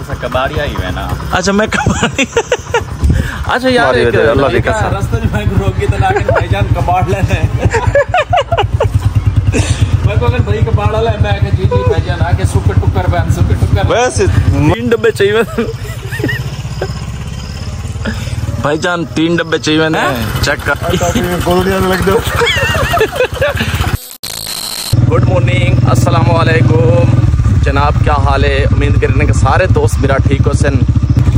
तो कबाड़िया ही है ना। अच्छा मैं कबाड़ी अच्छा यार एक अल्लाह की कसम रास्ते में मैं रोकी तो लाके भाईजान कबाड़ लेने मैं को अगर भाई कबाड़ ले मैं के जी भाईजान आके सुकर टुकर बहन सुकर टुकर वैसे 3 डब्बे चाहिए भाईजान 3 डब्बे चाहिए ना चेक कर गोलियां लग दो। गुड मॉर्निंग अस्सलाम वालेकुम जनाब, क्या हाल है? उम्मीद करने के सारे दोस्त मेरा ठीक हो सन।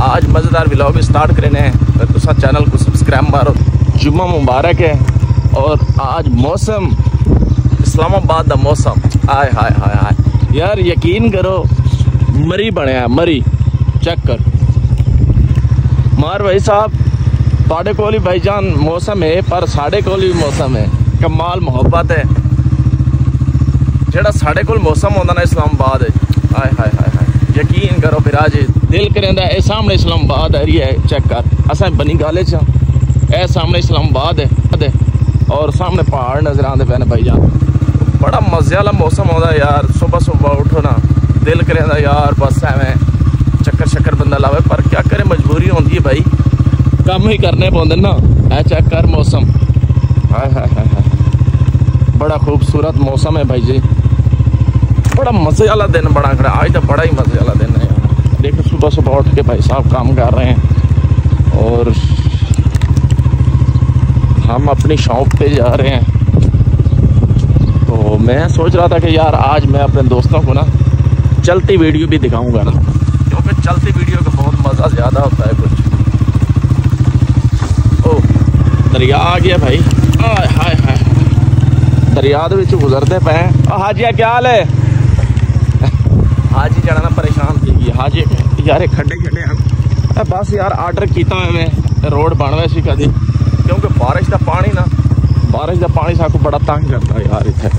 आज मज़ेदार व्लॉग स्टार्ट करने हैं तो चैनल को सब्सक्राइब मारो। जुम्मा मुबारक है और आज मौसम इस्लामाबाद का मौसम आय हाय हाय हाय यार यकीन करो मरी बनया मरी चेक कर मार भाई साहब साढ़े को भाईजान मौसम है पर साढ़े को मौसम है कमाल मोहब्बत है जेड़ा साढ़े को मौसम होता ना इस्लामाबाद हाय हाय हाय हाय यकीन करो फिर आज दिल करेंदा ए सामने इस्लामाबाद एरिया है चेक कर असा बनी गाले च ए सामने इस्लामाबाद है और सामने पहाड़ नजर आते पे भाईजान बड़ा मजे वाला मौसम होता है यार। सुबह सुबह उठो ना दिल करेंदा यार बस एवं चक्कर शक्कर बंदा लावे पर क्या करे मजबूरी होती है भाई काम ही करने पौंदे ना। ए चेक कर मौसम हाय हाय हाय हाय बड़ा खूबसूरत मौसम है भाई जी बड़ा मजे वाला दिन बड़ा खड़ा आज तो बड़ा ही मजे वाला दिन है यार। देखो सुबह सुबह उठ के भाई साहब काम कर रहे हैं और हम अपनी शॉप पे जा रहे हैं। तो मैं सोच रहा था कि यार आज मैं अपने दोस्तों को ना चलती वीडियो भी दिखाऊंगा ना क्योंकि चलती वीडियो का बहुत मज़ा ज़्यादा होता है कुछ। ओ दरिया आ गया भाई हाय हाय हाय दरिया गुजरते पे हाजिया क्या हाल है? हाजी चढ़ना परेशान थी हाजी यार खड्डे खड्डे हैं बस यार आर्डर किया मैं रोड बन रहा सी कभी क्योंकि बारिश का पानी साकू बड़ा तंग करता है यार इतने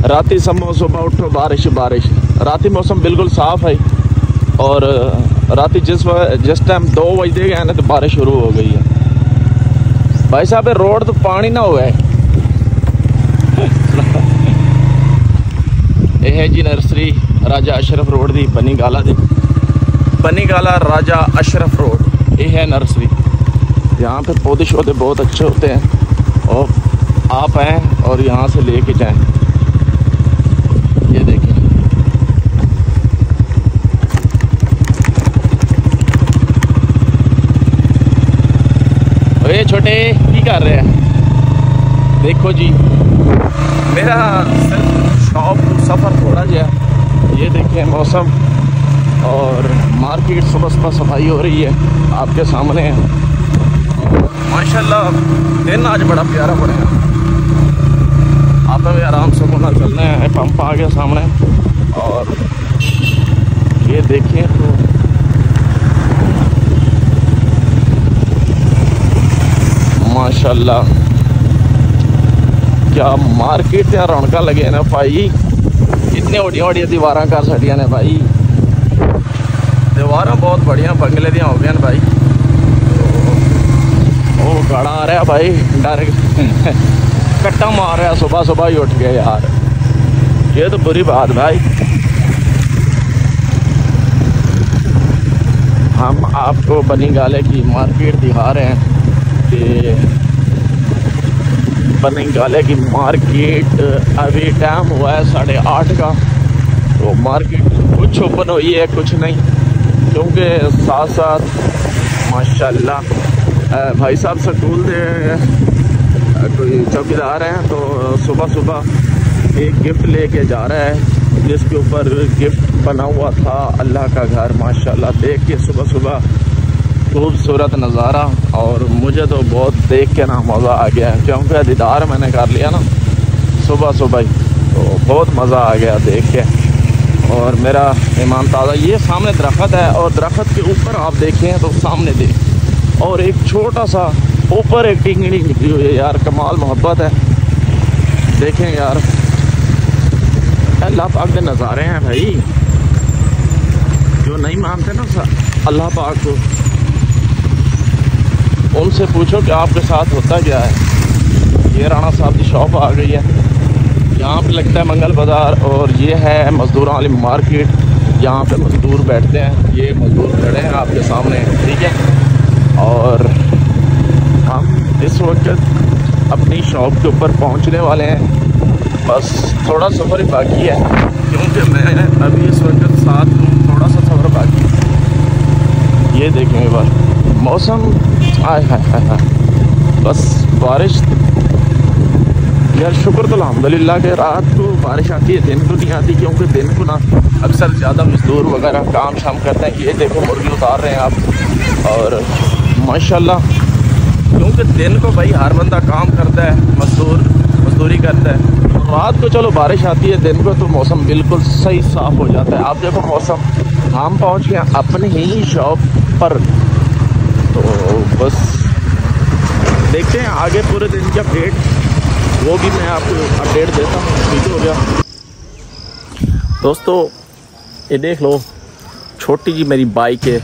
राती समो सुबह उठो बारिश बारिश राती मौसम बिल्कुल साफ है और राती जिस टाइम 2 बजे गए ना तो बारिश शुरू हो गई है भाई साहब रोड तो पानी ना हुआ है। यह है जी नर्सरी राजा अशरफ रोड दी बनी गाला राजा अशरफ रोड ये है नर्सरी। यहाँ पे पौधे शौधे बहुत अच्छे होते हैं और आप आएँ और यहाँ से लेके जाएं। ये देखिए ये छोटे की कर रहे हैं देखो जी मेरा शॉप सफ़र थोड़ा जहा ये देखिए मौसम और मार्केट सुबह सुबह सफाई हो रही है आपके सामने है माशाल्लाह दिन आज बड़ा प्यारा पड़ेगा। आप भी आराम से होना चलना है पंप आ गया सामने और ये देखिए तो माशाल्लाह क्या मार्केट या रौनक लगे ना भाई इतनी वड्डिया वड्डिया दीवार कर छड़िया ने भाई दीवार बहुत बढ़िया बंगले दियाँ हो गई भाई। वो गाड़ा आ रहा भाई डर कट्टा मार रहा सुबह सुबह ही उठ गया यार ये तो बुरी बात भाई। हम आपको बनी गाले की मार्केट दिखा रहे हैं कि बनी गाले की मार्केट अभी टाइम हुआ है 8:30 का तो मार्केट कुछ ओपन हुई है कुछ नहीं क्योंकि साथ साथ माशाल्लाह भाई साहब स्कूल दे कोई चौकीदार हैं तो सुबह सुबह एक गिफ्ट लेके जा रहा है जिसके ऊपर गिफ्ट बना हुआ था अल्लाह का घर माशाल्लाह देख के सुबह सुबह खूबसूरत नज़ारा और मुझे तो बहुत देख के ना मज़ा आ गया क्योंकि दीदार मैंने कर लिया ना सुबह सुबह ही तो बहुत मज़ा आ गया देख के। और मेरा ईमान ताज़ा ये सामने दरख्त है और दरख्त के ऊपर आप देखें तो सामने देख और एक छोटा सा ऊपर एक टिंगड़ी निकली हुई है यार कमाल मोहब्बत है देखें यार अल्लाह पाक के नज़ारे हैं भाई जो नहीं मानते ना अल्लाह पाक को उनसे पूछो कि आपके साथ होता क्या है। ये राणा साहब की शॉप आ गई है यहाँ पे लगता है मंगल बाज़ार और ये है मजदूरों वाली मार्केट यहाँ पे मजदूर बैठते हैं। ये मजदूर खड़े हैं आपके सामने, ठीक है। और हम इस वक्त अपनी शॉप के ऊपर पहुँचने वाले हैं। बस थोड़ा सफ़र ही बाकी है, क्योंकि मैं अभी इस वक्त साथ हूँ, थोड़ा सा सफ़र बाकी है। ये देखें एक बार मौसम, आय हाय हाय हाय, बस बारिश। यार शुक्र तो अल्हम्दुलिल्लाह के रात को बारिश आती है, दिन को नहीं आती, क्योंकि दिन को ना अक्सर ज़्यादा मजदूर वगैरह काम शाम करते हैं। ये देखो मुर्गी उतार रहे हैं आप, और माशाल्लाह, क्योंकि दिन को भाई हर बंदा काम करता है, मजदूरी करता है। रात को चलो बारिश आती है, दिन को तो मौसम बिल्कुल सही साफ़ हो जाता है। आप देखो मौसम, हम पहुँच गए अपने ही शॉप पर। तो बस देखते हैं आगे पूरे दिन की अपडेट, वो भी मैं आपको अपडेट देता हूँ। ठीक हो गया दोस्तों, ये देख लो छोटी जी मेरी बाइक है,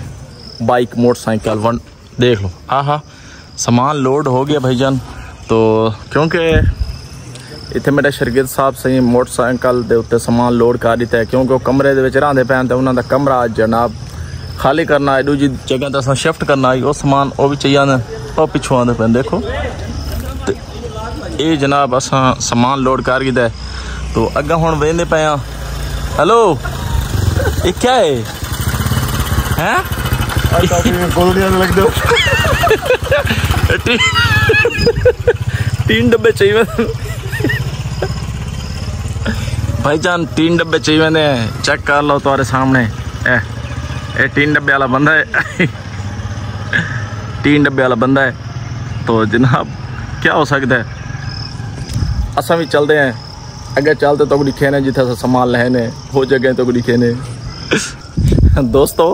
बाइक मोटरसाइकिल वन, देख लो। हाँ, सामान लोड हो गया भाईजान। तो क्योंकि इतने मेरे शरगिर्द साहब से मोटरसाइकिल के उत्ते समान लोड कर दिता है, क्योंकि वो कमरे के रहते पैन, तो उन्होंने कमरा जनाब खाली करना है, दूजी जगह तो अस शिफ्ट करना है। वो समान वो भी चाहिए आने, और पिछू आते पे देखो। तो ये जनाब अस समान लोड कर दिता है। तो अगर हुण वेंदे पे हाँ। हेलो, ये क्या है? हैं तीन डब्बे चाहिए भाईजान, 3 डब्बे चाहिए ने। चेक कर लो तुम्हारे सामने, ये 3 डब्बे वाला बंदा है। 3 डब्बे वाला बंदा है। तो जनाब क्या हो सकता है, असा भी चलते हैं, अगर चलते तो दिखे ने जिथे सामान लहने हो जगह तो दिखे ने। दोस्तों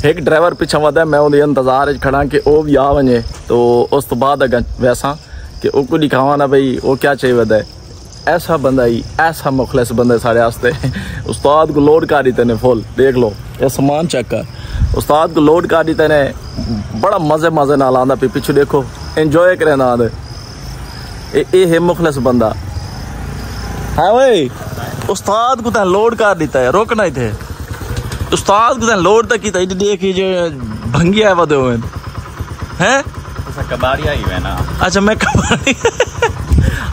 एक ड्राइवर पिछा वह मैं उन्हें इंतजार खड़ा कि वह भी आ वजे, तो उस तो बाद अगर वैसा कि वो दिखावा ना भाई वो क्या चाहिए वह। ऐसा बंदा ही, ऐसा मुखलिस बंदा साढ़े वास्ते। उस्ताद को लोड कर देते ने फुल, देख लो ये सामान चेक कर। उस्ताद को लोड कर देते ने, बड़ा मजे नाल आंदा पे, पिछू देखो एंजॉय करे ना आंदे। ये है मुखलिस बंदा है भाई। उस्ताद को लोड कर देता है, रोकना ही थे। उस्ताद को लोड तक किया, देख जो भंगिया वधे हुए हैं। कबाड़िया ही है ना। अच्छा मैं कबाड़ी।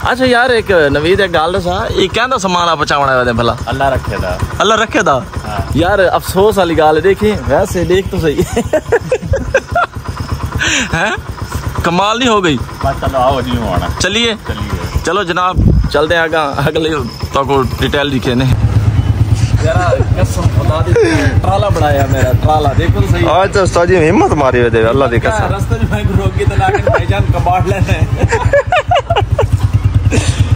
अच्छा यार एक नवीद एक गल दसा, ये कहता समान आप पहुंचाना है भला? अल्लाह रखे दा। हाँ। यार अफसोस वाली गल देखी, वैसे देख तो सही है, कमाल नहीं हो गई। चलिए चलो जनाब चलते हैं आगे, अगले तो डिटेल दिखे ने। ट्राला बढ़ाया मेरा, ट्राला देखो तो सही। आज उस्ताद जी हिम्मत मारी हुई अल्लाह दी कसम। रास्ते में मैं रोक के तो लाके भाईजान कबाड़ लेने।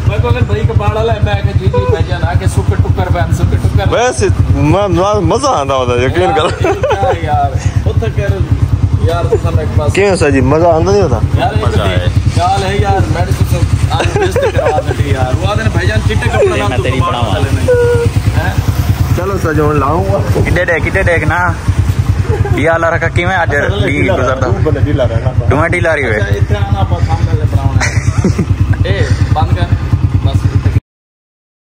मैं को अगर भाई कबाड़ वाला है, मैं जी भाईजान आके सुके टुकर बहन, सुके टुकर वैसे मजा आंदा होता, यकीन करो यार। उठ कर यार सामने के पास क्यों सर जी मजा आंदा नहीं होता यार। मजा है गाल है यार, मैं तो आज बेइज्जती करवा देती यार। वो आदमी भाईजान चिट्टे कपड़ा ना मैं तेरी बनावा हैं। चलो सजोन लाऊंगा किटे देख ना या अल्लाह रखा कि मैं आज भी गुजरदा ढीला रहना, ढीला रही है। इतना आना पर सामने ले बनाना। ए बंद कर।